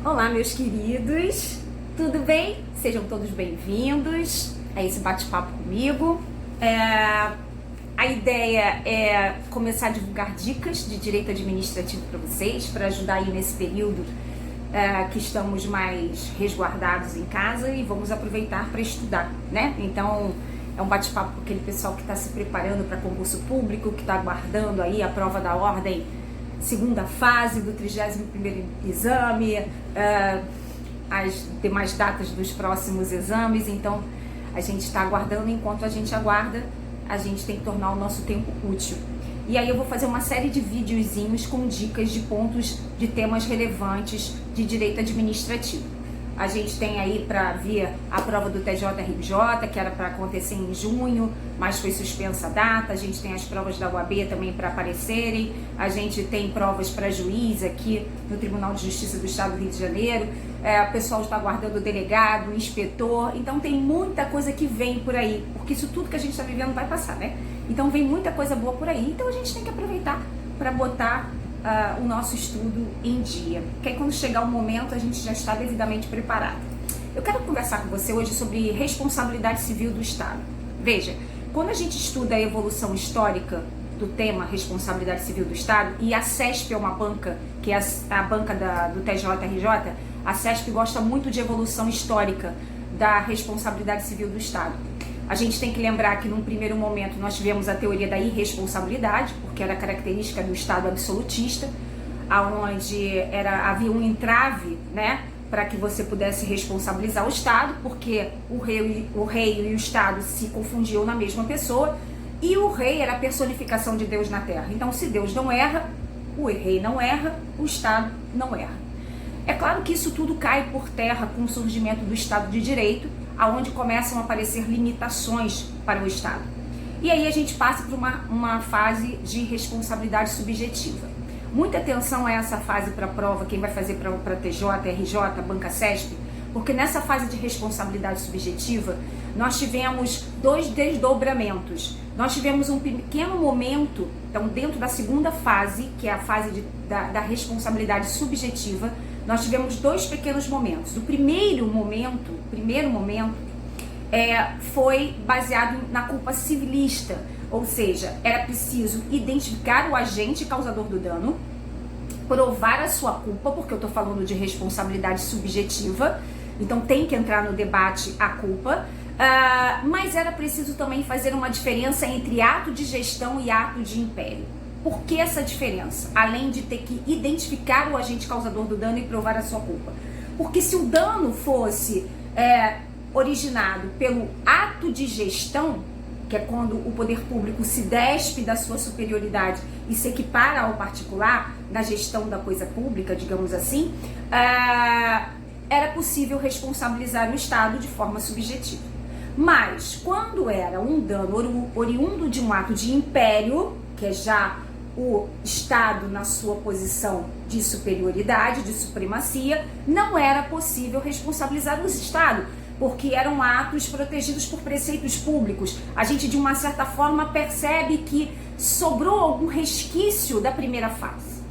Olá, meus queridos, tudo bem? Sejam todos bem-vindos a esse bate-papo comigo. A ideia é começar a divulgar dicas de direito administrativo para vocês, para ajudar aí nesse período que estamos mais resguardados em casa e vamos aproveitar para estudar, né? Então, é um bate-papo com aquele pessoal que está se preparando para concurso público, que está aguardando aí a prova da ordem, segunda fase do 31º exame, as demais datas dos próximos exames. Então a gente está aguardando. Enquanto a gente aguarda, a gente tem que tornar o nosso tempo útil. E aí eu vou fazer uma série de videozinhos com dicas de pontos de temas relevantes de direito administrativo. A gente tem aí para vir a prova do TJRJ, que era para acontecer em junho, mas foi suspensa a data. A gente tem as provas da UAB também para aparecerem. A gente tem provas para juiz aqui no Tribunal de Justiça do Estado do Rio de Janeiro. O pessoal está aguardando o delegado, o inspetor. Então tem muita coisa que vem por aí, porque isso tudo que a gente está vivendo vai passar, né? Então vem muita coisa boa por aí. Então a gente tem que aproveitar para botar o nosso estudo em dia, que aí quando chegar o momento a gente já está devidamente preparado. Eu quero conversar com você hoje sobre responsabilidade civil do Estado. Veja, quando a gente estuda a evolução histórica do tema responsabilidade civil do Estado, e a CESP é uma banca, que é a banca do TJRJ, a CESP gosta muito de evolução histórica da responsabilidade civil do Estado. A gente tem que lembrar que num primeiro momento nós tivemos a teoria da irresponsabilidade, porque era característica do Estado absolutista, onde havia um entrave, né, para que você pudesse responsabilizar o Estado, porque o rei e o Estado se confundiam na mesma pessoa, e o rei era a personificação de Deus na Terra. Então, se Deus não erra, o rei não erra, o Estado não erra. É claro que isso tudo cai por terra com o surgimento do Estado de Direito, aonde começam a aparecer limitações para o Estado. E aí a gente passa por uma fase de responsabilidade subjetiva. Muita atenção a essa fase para a prova, quem vai fazer para TJ, RJ, Banca CESP, porque nessa fase de responsabilidade subjetiva, nós tivemos dois desdobramentos. Nós tivemos um pequeno momento, então dentro da segunda fase, que é a fase da responsabilidade subjetiva, nós tivemos dois pequenos momentos. O primeiro momento foi baseado na culpa civilista, ou seja, era preciso identificar o agente causador do dano, provar a sua culpa, porque eu estou falando de responsabilidade subjetiva, então tem que entrar no debate a culpa, mas era preciso também fazer uma diferença entre ato de gestão e ato de império. Por que essa diferença? Além de ter que identificar o agente causador do dano e provar a sua culpa. Porque se o dano fosse originado pelo ato de gestão, que é quando o poder público se despe da sua superioridade e se equipara ao particular na gestão da coisa pública, digamos assim, era possível responsabilizar o Estado de forma subjetiva. Mas quando era um dano oriundo de um ato de império, que é já o Estado na sua posição de superioridade, de supremacia, não era possível responsabilizar o Estado, porque eram atos protegidos por preceitos públicos. A gente, de uma certa forma, percebe que sobrou algum resquício da primeira fase.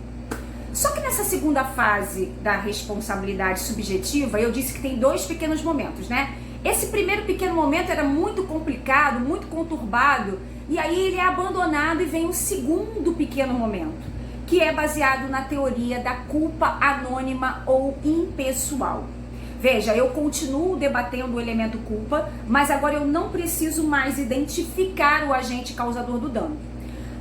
Só que nessa segunda fase da responsabilidade subjetiva, eu disse que tem dois pequenos momentos, né? Esse primeiro pequeno momento era muito complicado, muito conturbado, e aí ele é abandonado e vem um segundo pequeno momento, que é baseado na teoria da culpa anônima ou impessoal. Veja, eu continuo debatendo o elemento culpa, mas agora eu não preciso mais identificar o agente causador do dano.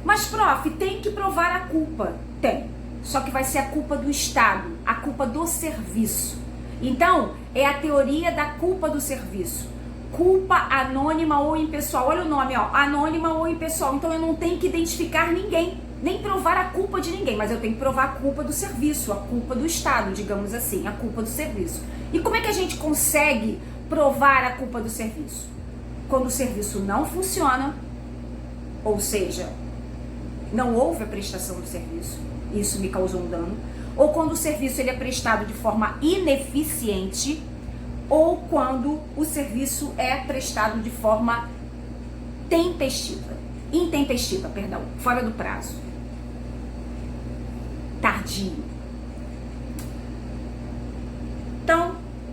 Mas, prof, tem que provar a culpa? Tem. Só que vai ser a culpa do Estado, a culpa do serviço. Então, é a teoria da culpa do serviço. Culpa anônima ou impessoal. Olha o nome, ó, anônima ou impessoal. Então eu não tenho que identificar ninguém, nem provar a culpa de ninguém, mas eu tenho que provar a culpa do serviço, a culpa do Estado, digamos assim, a culpa do serviço. E como é que a gente consegue provar a culpa do serviço? Quando o serviço não funciona, ou seja, não houve a prestação do serviço, isso me causou um dano, ou quando o serviço ele é prestado de forma ineficiente, ou quando o serviço é prestado de forma intempestiva, fora do prazo, tardio.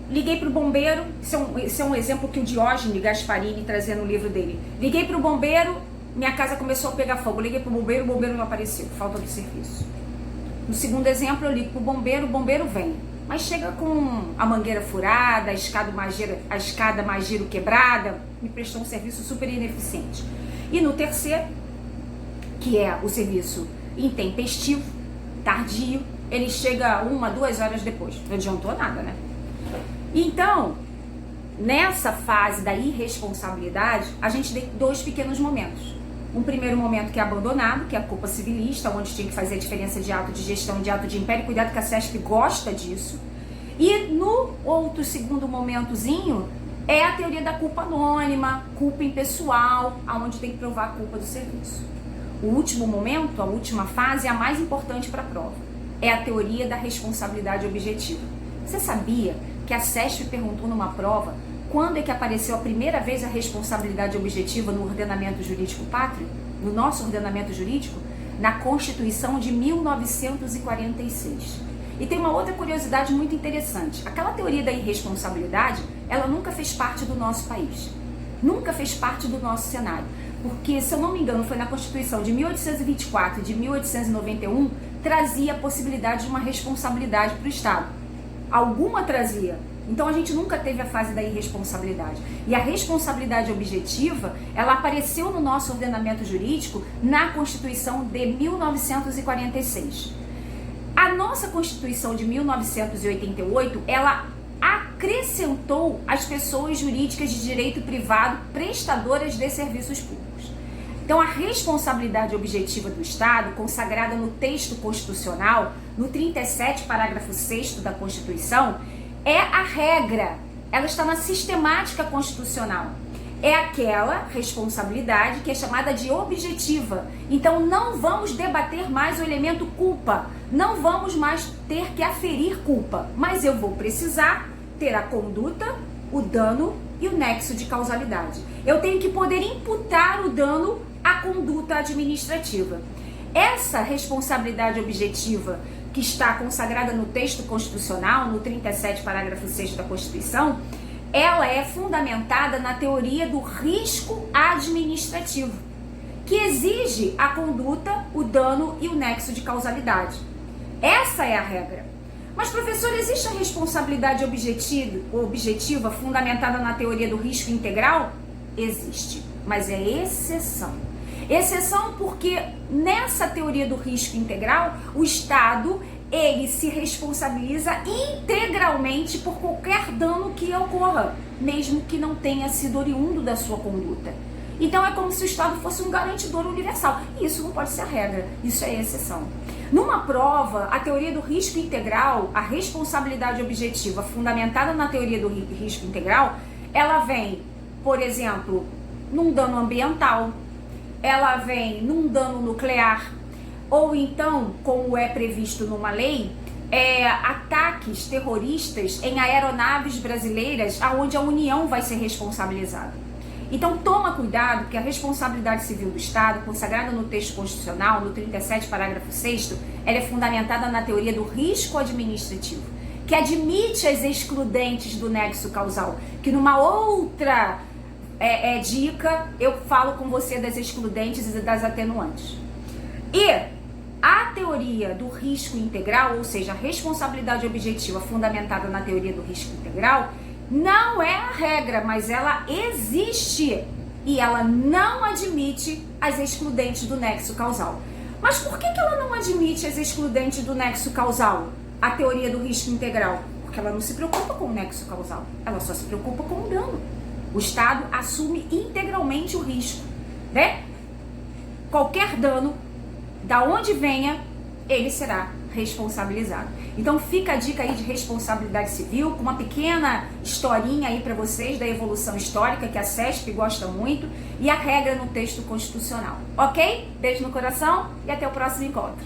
liguei para o bombeiro, esse é um exemplo que o Diógenes Gasparini trazia no livro dele. Liguei para o bombeiro, minha casa começou a pegar fogo. Liguei para o bombeiro não apareceu, falta de serviço. No segundo exemplo, eu ligo para o bombeiro vem. Mas chega com a mangueira furada, a escada mais giro quebrada, me prestou um serviço super ineficiente. E no terceiro, que é o serviço intempestivo, tardio, ele chega 1, 2 horas depois. Não adiantou nada, né? Então, nessa fase da irresponsabilidade, a gente tem 2 pequenos momentos. Um primeiro momento que é abandonado, que é a culpa civilista, onde tinha que fazer a diferença de ato de gestão, de ato de império. Cuidado que a CESP gosta disso. E no outro segundo momentozinho, é a teoria da culpa anônima, culpa impessoal, aonde tem que provar a culpa do serviço. O último momento, a última fase, é a mais importante para a prova. É a teoria da responsabilidade objetiva. Você sabia que a CESP perguntou numa prova quando é que apareceu a primeira vez a responsabilidade objetiva no ordenamento jurídico pátrio? No nosso ordenamento jurídico? Na Constituição de 1946. E tem uma outra curiosidade muito interessante. Aquela teoria da irresponsabilidade, ela nunca fez parte do nosso país. Nunca fez parte do nosso cenário. Porque, se eu não me engano, foi na Constituição de 1824 e de 1891, trazia a possibilidade de uma responsabilidade para o Estado. Alguma trazia. Então a gente nunca teve a fase da irresponsabilidade. E a responsabilidade objetiva, ela apareceu no nosso ordenamento jurídico na Constituição de 1946. A nossa Constituição de 1988, ela acrescentou as pessoas jurídicas de direito privado prestadoras de serviços públicos. Então a responsabilidade objetiva do Estado, consagrada no texto constitucional, no 37, parágrafo 6º da Constituição, é a regra, ela está na sistemática constitucional. É aquela responsabilidade que é chamada de objetiva. Então não vamos debater mais o elemento culpa, não vamos mais ter que aferir culpa, mas eu vou precisar ter a conduta, o dano e o nexo de causalidade. Eu tenho que poder imputar o dano à conduta administrativa. Essa responsabilidade objetiva que está consagrada no texto constitucional, no 37, parágrafo 6º da Constituição, ela é fundamentada na teoria do risco administrativo, que exige a conduta, o dano e o nexo de causalidade. Essa é a regra. Mas, professor, existe a responsabilidade objetiva fundamentada na teoria do risco integral? Existe, mas é exceção. Exceção porque nessa teoria do risco integral, o Estado, ele se responsabiliza integralmente por qualquer dano que ocorra, mesmo que não tenha sido oriundo da sua conduta. Então é como se o Estado fosse um garantidor universal. E isso não pode ser a regra, isso é exceção. Numa prova, a teoria do risco integral, a responsabilidade objetiva fundamentada na teoria do risco integral, ela vem, por exemplo, num dano ambiental, ela vem num dano nuclear, ou então, como é previsto numa lei, ataques terroristas em aeronaves brasileiras, aonde a União vai ser responsabilizada. Então toma cuidado que a responsabilidade civil do Estado, consagrada no texto constitucional, no 37, parágrafo 6º, ela é fundamentada na teoria do risco administrativo, que admite as excludentes do nexo causal, que numa outra dica eu falo com você das excludentes e das atenuantes. E a teoria do risco integral, ou seja, a responsabilidade objetiva fundamentada na teoria do risco integral, não é a regra, mas ela existe e ela não admite as excludentes do nexo causal. Mas por que ela não admite as excludentes do nexo causal? A teoria do risco integral? Porque ela não se preocupa com o nexo causal, ela só se preocupa com o dano. O Estado assume integralmente o risco, né? Qualquer dano, da onde venha, ele será responsabilizado. Então fica a dica aí de responsabilidade civil, com uma pequena historinha aí para vocês da evolução histórica, que a CESP gosta muito, e a regra no texto constitucional. Ok? Beijo no coração e até o próximo encontro.